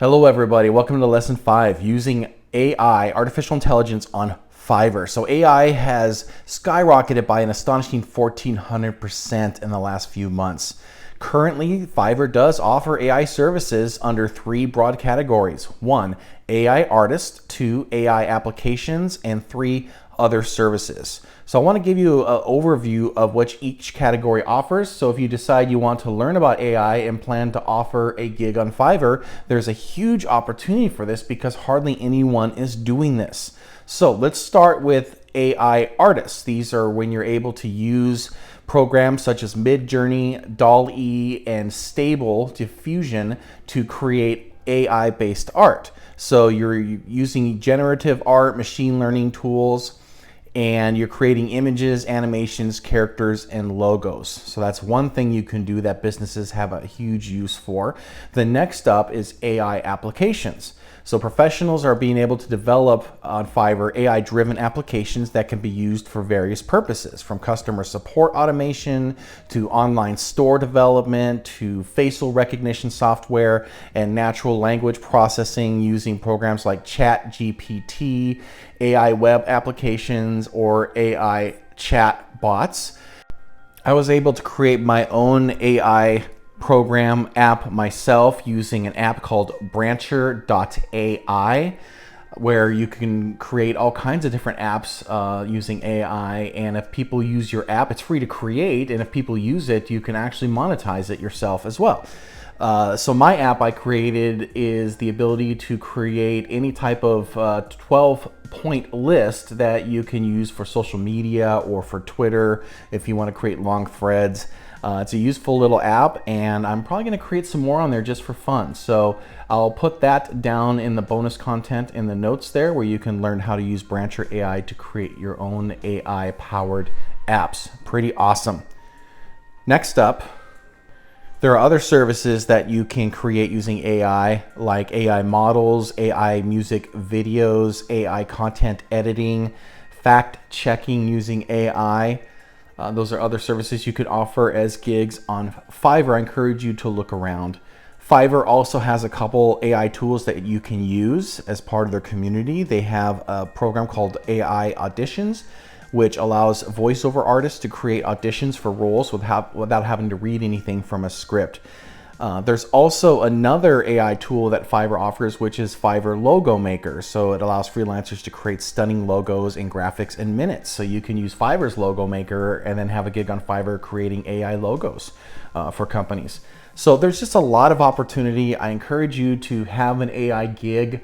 Hello everybody, welcome to lesson 5, using AI, artificial intelligence on Fiverr. So AI has skyrocketed by an astonishing 1400% in the last few months. Currently, Fiverr does offer AI services under 3 broad categories. 1, AI artists, 2, AI applications, and 3, other services. So I want to give you an overview of what each category offers. So if you decide you want to learn about AI and plan to offer a gig on Fiverr, there's a huge opportunity for this because hardly anyone is doing this. So let's start with AI artists. These are when you're able to use programs such as Midjourney, DALL-E, and Stable Diffusion to create AI-based art. So you're using generative art, machine learning tools, and you're creating images, animations, characters, and logos. So that's one thing you can do that businesses have a huge use for. The next up is AI applications. So professionals are being able to develop on Fiverr AI-driven applications that can be used for various purposes, from customer support automation to online store development to facial recognition software and natural language processing using programs like ChatGPT, AI web applications, or AI chat bots. I was able to create my own AI program app myself using an app called Brancher.ai, where you can create all kinds of different apps using AI. And if people use your app, it's free to create. And if people use it, you can actually monetize it yourself as well. So my app I created is the ability to create any type of 12-point list that you can use for social media or for Twitter if you want to create long threads. It's a useful little app, and I'm probably going to create some more on there just for fun. So I'll put that down in the bonus content in the notes there, where you can learn how to use Brancher AI to create your own AI-powered apps. Pretty awesome. Next up, there are other services that you can create using AI, like AI models, AI music videos, AI content editing, fact checking using AI. Those are other services you could offer as gigs on Fiverr. I encourage you to look around. Fiverr also has a couple AI tools that you can use as part of their community. They have a program called AI Auditions, which allows voiceover artists to create auditions for roles without having to read anything from a script. There's also another AI tool that Fiverr offers, which is Fiverr Logo Maker. So it allows freelancers to create stunning logos and graphics in minutes. So you can use Fiverr's Logo Maker and then have a gig on Fiverr creating AI logos for companies. So there's just a lot of opportunity. I encourage you to have an AI gig.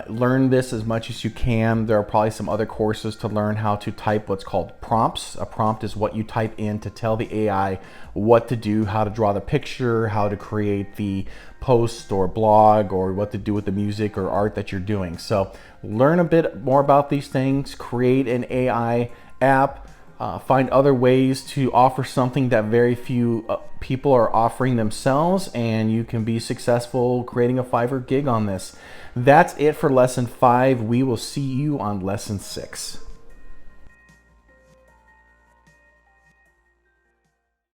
Learn this as much as you can. There are probably some other courses to learn how to type what's called prompts. A prompt is what you type in to tell the AI what to do, how to draw the picture, how to create the post or blog, or what to do with the music or art that you're doing. So learn a bit more about these things, create an AI app, find other ways to offer something that very few people are offering themselves, and you can be successful creating a Fiverr gig on this. That's it for lesson 5. We will see you on lesson 6.